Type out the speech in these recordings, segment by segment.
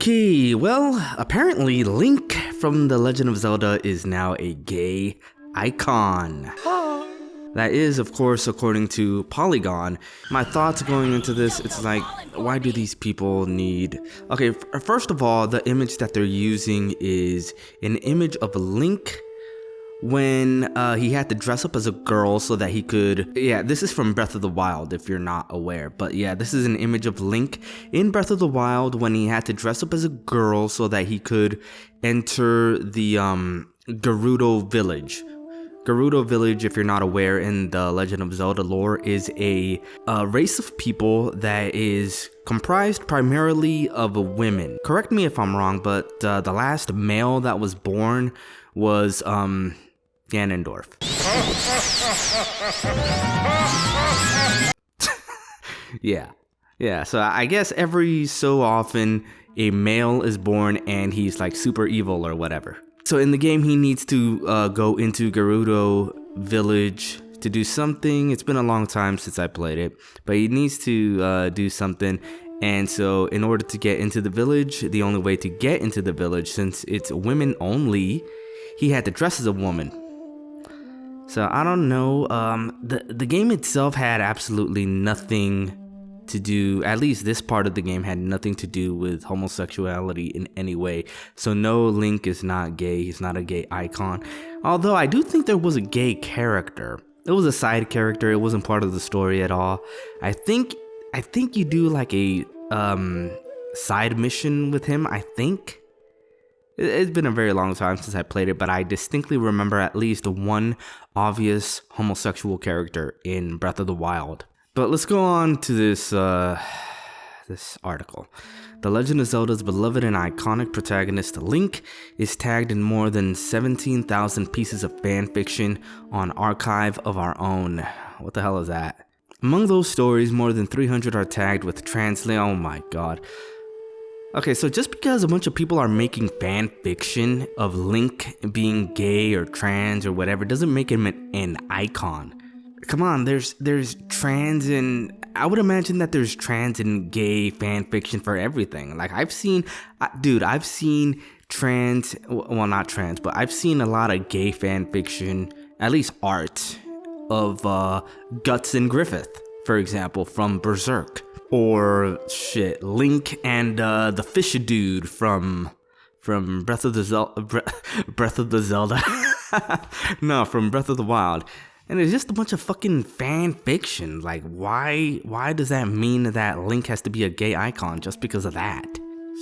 Okay, well, apparently Link from The Legend of Zelda is now a gay icon. That is, of course, according to Polygon. My thoughts going into this, it's like, why do these people need... Okay, first of all, the image that they're using is an image of Link when he had to dress up as a girl so that he could... Yeah, this is from Breath of the Wild, if you're not aware. But yeah, this is an image of Link in Breath of the Wild when he had to dress up as a girl so that he could enter the Gerudo Village. Gerudo Village, if you're not aware, in the Legend of Zelda lore, is a race of people that is comprised primarily of women. Correct me if I'm wrong, but the last male that was born was Ganondorf. Yeah, so I guess every so often a male is born and he's like super evil or whatever. So in the game, he needs to go into Gerudo Village to do something. It's been a long time since I played it, but he needs to do something. And so in order to get into the village, the only way to get into the village, since it's women only, he had to dress as a woman. So I don't know. The game itself had absolutely nothing to do, at least this part of the game had nothing to do with homosexuality in any way. So no, Link is not gay. He's not a gay icon. Although I do think there was a gay character. It was a side character. It wasn't part of the story at all. I think you do like a side mission with him, I think. It's been a very long time since I played it, but I distinctly remember at least one obvious homosexual character in Breath of the Wild. But let's go on to this article. The Legend of Zelda's beloved and iconic protagonist Link is tagged in more than 17,000 pieces of fan fiction on Archive of Our Own. What the hell is that? Among those stories, more than 300 are tagged with translate. Oh my god. Okay, so just because a bunch of people are making fan fiction of Link being gay or trans or whatever doesn't make him an icon. Come on, there's trans and I would imagine that there's trans and gay fan fiction for everything. Like I've seen trans, well not trans, but I've seen a lot of gay fan fiction, at least art, of Guts and Griffith, for example, from Berserk. Or shit, Link and the fish dude from Breath of the Zelda. No, from Breath of the Wild. And it's just a bunch of fucking fan fiction. Like, why does that mean that Link has to be a gay icon just because of that?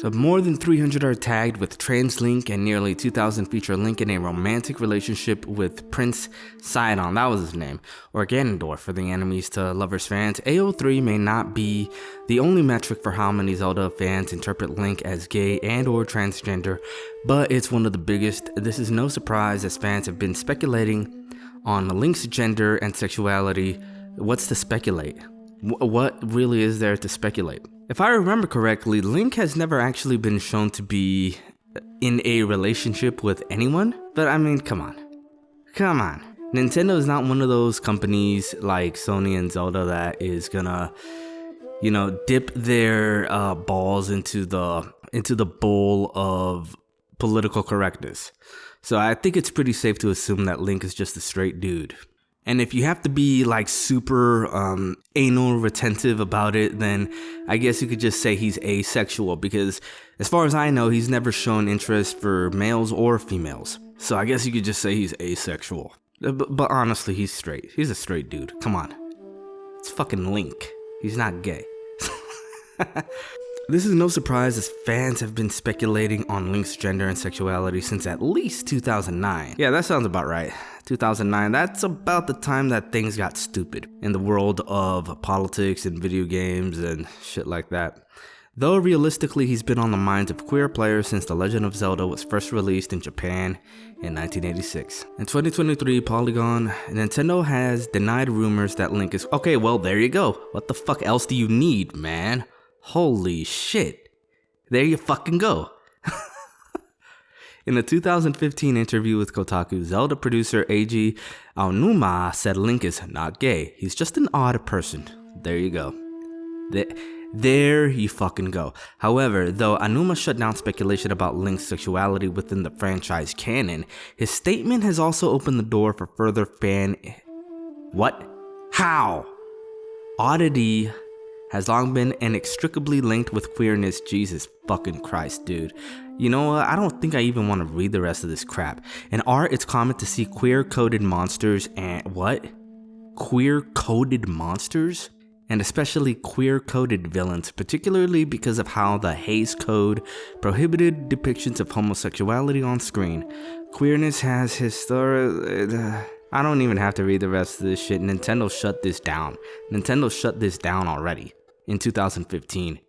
So more than 300 are tagged with trans Link, and nearly 2,000 feature Link in a romantic relationship with Prince Sidon, that was his name, or Ganondorf for the enemies to lovers fans. AO3 may not be the only metric for how many Zelda fans interpret Link as gay and or transgender, but it's one of the biggest. This is no surprise, as fans have been speculating on Link's gender and sexuality. What's to speculate? What really is there to speculate? If I remember correctly, Link has never actually been shown to be in a relationship with anyone. But I mean, come on. Nintendo is not one of those companies like Sony and Zelda that is gonna, dip their balls into the bowl of political correctness. So I think it's pretty safe to assume that Link is just a straight dude. And if you have to be like super anal retentive about it, then I guess you could just say he's asexual, because as far as I know, he's never shown interest for males or females. So I guess you could just say he's asexual. But honestly, he's straight. He's a straight dude. Come on. It's fucking Link. He's not gay. This is no surprise, as fans have been speculating on Link's gender and sexuality since at least 2009. Yeah, that sounds about right. 2009, that's about the time that things got stupid in the world of politics and video games and shit like that. Though realistically, he's been on the minds of queer players since The Legend of Zelda was first released in Japan in 1986. In 2023, Polygon, Nintendo has denied rumors that Link is... Okay, well, there you go. What the fuck else do you need, man? Holy shit. There you fucking go. In a 2015 interview with Kotaku, Zelda producer Eiji Aonuma said Link is not gay. He's just an odd person. There you go. There you fucking go. However, though Aonuma shut down speculation about Link's sexuality within the franchise canon, his statement has also opened the door for further fan... What? How? Oddity has long been inextricably linked with queerness. Jesus fucking Christ, dude. You know what? I don't think I even want to read the rest of this crap. In art, it's common to see queer-coded monsters and... What? Queer-coded monsters? And especially queer-coded villains, particularly because of how the Hays Code prohibited depictions of homosexuality on screen. Queerness has I don't even have to read the rest of this shit. Nintendo shut this down. Nintendo shut this down already in 2015.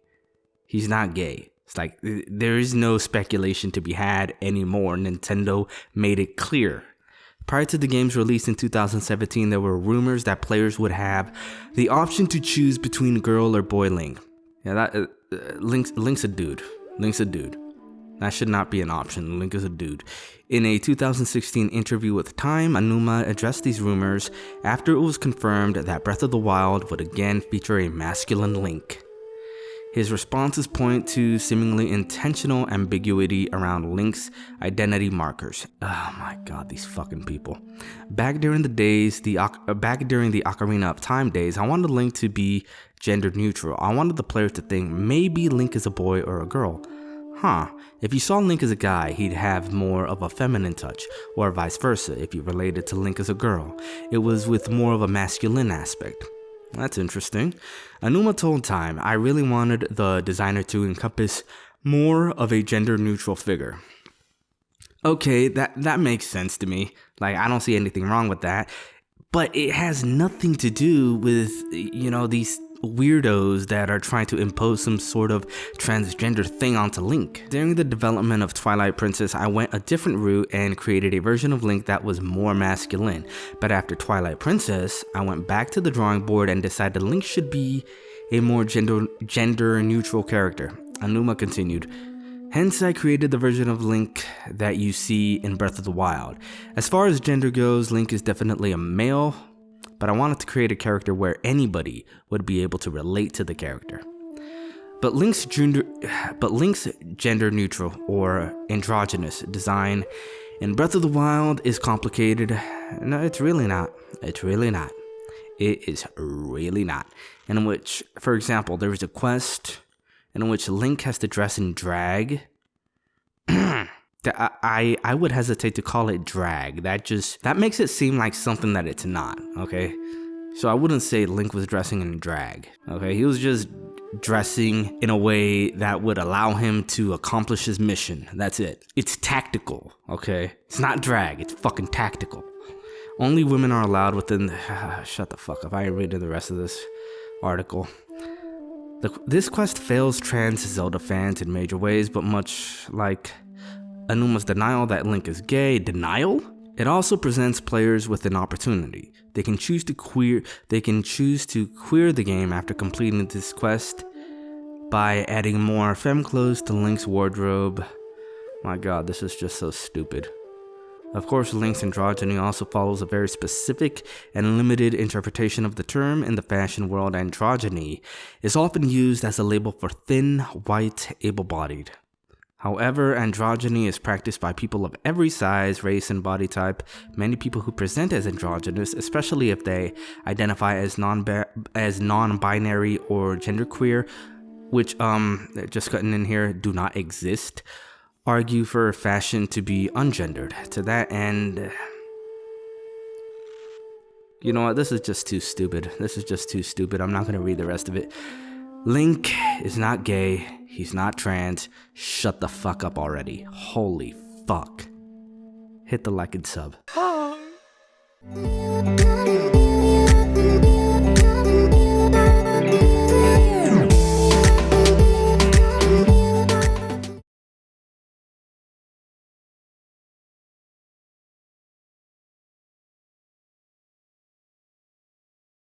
He's not gay. It's like, there is no speculation to be had anymore. Nintendo made it clear. Prior to the game's release in 2017, there were rumors that players would have the option to choose between girl or boy Link. Yeah, Link's a dude. Link's a dude. That should not be an option. Link is a dude. In a 2016 interview with Time, Aonuma addressed these rumors after it was confirmed that Breath of the Wild would again feature a masculine Link. His responses point to seemingly intentional ambiguity around Link's identity markers. Oh my god, these fucking people. Back during the Ocarina of Time days, I wanted Link to be gender neutral. I wanted the player to think maybe Link is a boy or a girl. If you saw Link as a guy, he'd have more of a feminine touch, or vice versa if you related to Link as a girl. It was with more of a masculine aspect. That's interesting. Aonuma told Time, I really wanted the designer to encompass more of a gender-neutral figure. Okay, that makes sense to me. Like, I don't see anything wrong with that. But it has nothing to do with, these weirdos that are trying to impose some sort of transgender thing onto Link. During the development of Twilight Princess, I went a different route and created a version of Link that was more masculine. But after Twilight Princess, I went back to the drawing board and decided Link should be a more gender neutral character. Aonuma continued. Hence, I created the version of Link that you see in Breath of the Wild. As far as gender goes, Link is definitely a male, but I wanted to create a character where anybody would be able to relate to the character. But Link's gender neutral or androgynous design in Breath of the Wild is complicated. No, it's really not. It's really not. It is really not. In which, for example, there is a quest in which Link has to dress in drag. I would hesitate to call it drag. That makes it seem like something that it's not, okay? So I wouldn't say Link was dressing in drag, okay? He was just dressing in a way that would allow him to accomplish his mission. That's it. It's tactical, okay? It's not drag, it's fucking tactical. Only women are allowed within... Shut the fuck up, I ain't reading the rest of this article. This quest fails trans Zelda fans in major ways, but much like Aonuma's denial that Link is gay, it also presents players with an opportunity. They can choose to queer the game after completing this quest by adding more femme clothes to Link's wardrobe. My god, this is just so stupid. Of course, Link's androgyny also follows a very specific and limited interpretation of the term. In the fashion world, androgyny is often used as a label for thin, white, able-bodied. However, androgyny is practiced by people of every size, race, and body type. Many people who present as androgynous, especially if they identify as non-binary or genderqueer, which, just cutting in here, do not exist, argue for fashion to be ungendered. To that end, you know what, this is just too stupid. I'm not going to read the rest of it. Link is not gay. He's not trans. Shut the fuck up already. Holy fuck. Hit the like and sub.